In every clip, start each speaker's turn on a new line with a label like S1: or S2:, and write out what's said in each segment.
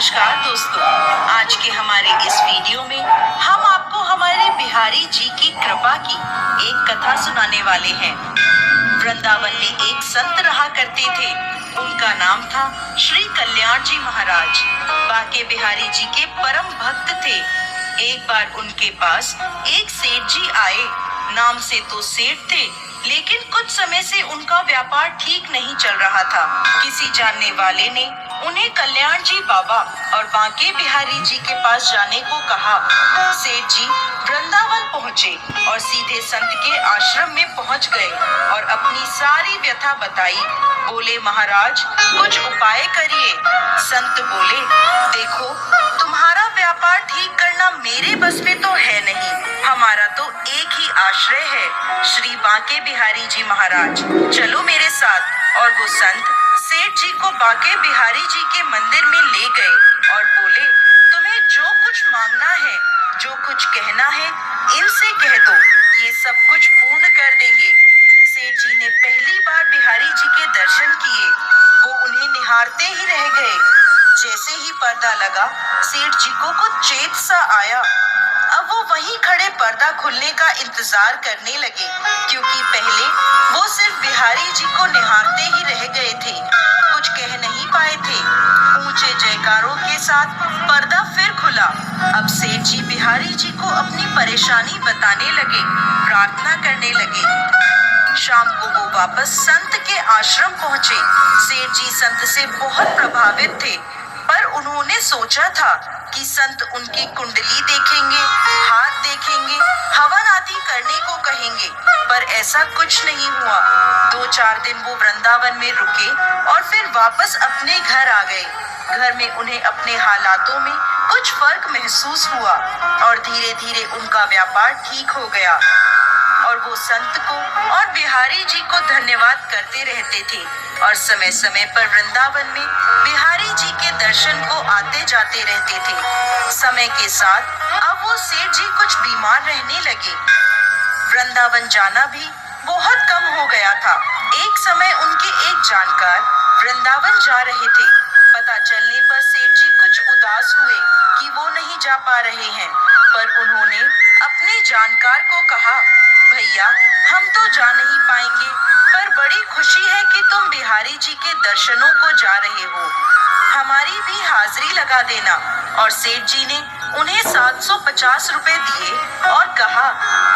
S1: नमस्कार दोस्तों, आज के हमारे इस वीडियो में हम आपको हमारे बिहारी जी की कृपा की एक कथा सुनाने वाले हैं। वृंदावन में एक संत रहा करते थे। उनका नाम था श्री कल्याण जी महाराज। बाके बिहारी जी के परम भक्त थे। एक बार उनके पास एक सेठ जी आए। नाम से तो सेठ थे, लेकिन कुछ समय से उनका व्यापार ठीक नहीं चल रहा था। किसी जानने वाले ने उन्हें कल्याण जी बाबा और बांके बिहारी जी के पास जाने को कहा। सेठ जी वृंदावन पहुँचे और सीधे संत के आश्रम में पहुँच गए और अपनी सारी व्यथा बताई। बोले, महाराज कुछ उपाय करिए। संत बोले, देखो तुम्हारा व्यापार ठीक करना मेरे बस में तो है नहीं। हमारा तो एक ही आश्रय है, श्री बांके बिहारी जी महाराज। चलो मेरे साथ। और वो संत सेठ जी को बांके बिहारी जी के मंदिर में ले गए और बोले, तुम्हें जो कुछ मांगना है, जो कुछ कहना है, इनसे कह दो, ये सब कुछ पूर्ण कर देंगे। सेठ जी ने पहली बार बिहारी जी के दर्शन किए। वो उन्हें निहारते ही रह गए। जैसे ही पर्दा लगा, सेठ जी को कुछ चेत सा आया। अब वो वहीं खड़े पर्दा खुलने का इंतजार करने लगे, क्योंकि पहले वो सिर्फ बिहारी जी को निहारते ही रह गए थे, कुछ कह नहीं पाए थे। ऊंचे जयकारों के साथ पर्दा फिर खुला। अब सेठ जी बिहारी जी को अपनी परेशानी बताने लगे, प्रार्थना करने लगे। शाम को वो वापस संत के आश्रम पहुँचे। सेठ जी संत से बहुत प्रभावित थे, पर उन्होंने सोचा था कि संत उनकी कुंडली देखेंगे, हाथ देखेंगे, हवन आदि करने को कहेंगे, पर ऐसा कुछ नहीं हुआ। 2-4 दिन वो वृंदावन में रुके और फिर वापस अपने घर आ गए। घर में उन्हें अपने हालातों में कुछ फर्क महसूस हुआ और धीरे धीरे उनका व्यापार ठीक हो गया और वो संत को और बिहारी जी को धन्यवाद करते रहते थे और समय समय पर वृंदावन में बिहारी जी के दर्शन को आते जाते रहते थे। समय के साथ अब वो सेठ जी कुछ बीमार रहने लगे। वृंदावन जाना भी बहुत कम हो गया था। एक समय उनके एक जानकार वृंदावन जा रहे थे। पता चलने पर सेठ जी कुछ उदास हुए कि वो नहीं जा पा रहे हैं, पर उन्होंने अपने जानकार को कहा, भैया हम तो जा नहीं पाएंगे, पर बड़ी खुशी है कि तुम बिहारी जी के दर्शनों को जा रहे हो, हमारी भी हाजिरी लगा देना। और सेठ जी ने उन्हें 750 रुपए दिए और कहा,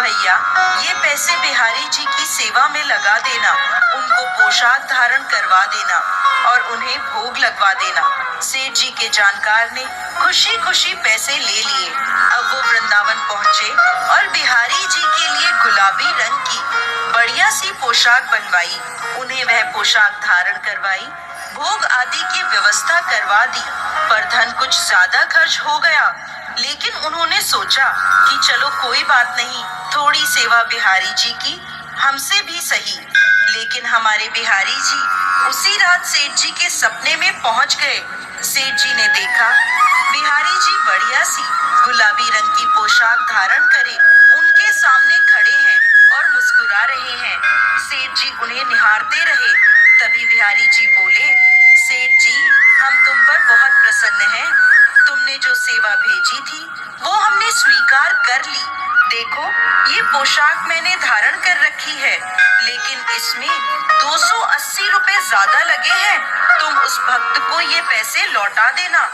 S1: भैया ये पैसे बिहारी जी की सेवा में लगा देना, उनको पोशाक धारण करवा देना और उन्हें भोग लगवा देना। सेठ जी के जानकार ने खुशी खुशी पैसे ले लिए। अब वो वृंदावन पहुँचे और बिहारी जी के लिए गुलाबी रंग की बढ़िया सी पोशाक बनवाई। उन्हें वह पोशाक धारण करवाई, भोग आदि की व्यवस्था करवा दी, पर धन कुछ ज्यादा खर्च हो गया। लेकिन उन्होंने सोचा कि चलो कोई बात नहीं, थोड़ी सेवा बिहारी जी की हमसे भी सही। लेकिन हमारे बिहारी जी उसी रात सेठ जी के सपने में पहुंच गए। सेठ जी ने देखा बिहारी जी बढ़िया सी गुलाबी रंग की पोशाक धारण करे उनके सामने खड़े हैं और मुस्कुरा रहे हैं। सेठ जी उन्हें निहारते रहे। तभी बिहारी जी बोले, सेठ जी हम तुम पर बहुत प्रसन्न हैं। तुमने जो सेवा भेजी थी वो हमने स्वीकार कर ली। देखो ये पोशाक मैंने धारण कर रखी है, लेकिन इसमें 280 रुपए ज्यादा लगे हैं। तुम उस भक्त को ये पैसे लौटा देना।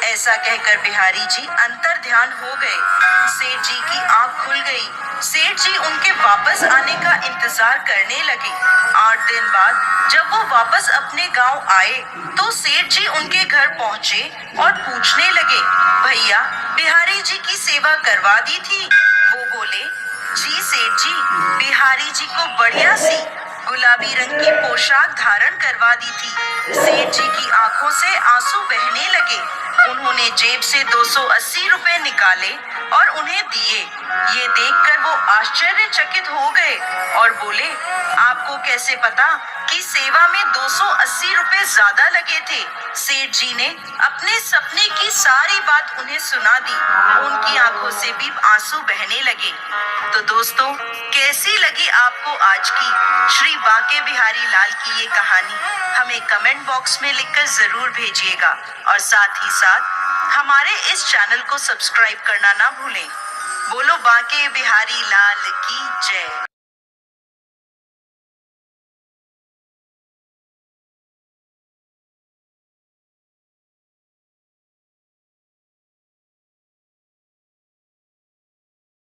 S1: ऐसा कहकर बिहारी जी अंतर ध्यान हो गए। सेठ जी की आंख खुल गई। सेठ जी उनके वापस आने का इंतजार करने लगे। 8 दिन बाद जब वो वापस अपने गांव आए तो सेठ जी उनके घर पहुंचे और पूछने लगे, भैया बिहारी जी की सेवा करवा दी थी? वो बोले, जी सेठ जी बिहारी जी को बढ़िया सी गुलाबी रंग की पोशाक धारण करवा दी थी। सेठ जी की आंखों से आंसू बहने लगे। उन्होंने उन्होंने जेब से 280 रुपए निकाले और उन्हें दिए। ये देखकर वो आश्चर्यचकित हो गए और बोले, आपको कैसे पता कि सेवा में 280 रुपए ज्यादा लगे थे? सेठ जी ने अपने सपने की सारी बात उन्हें सुना दी। उनकी आंखों से भी आंसू बहने लगे। तो दोस्तों, कैसी लगी आपको आज की श्री बांके बिहारी लाल की ये कहानी? हमें कमेंट बॉक्स में लिखकर जरूर भेजिएगा और साथ ही साथ हमारे इस चैनल को सब्सक्राइब करना ना भूलें। बोलो बांके बिहारी लाल की जय।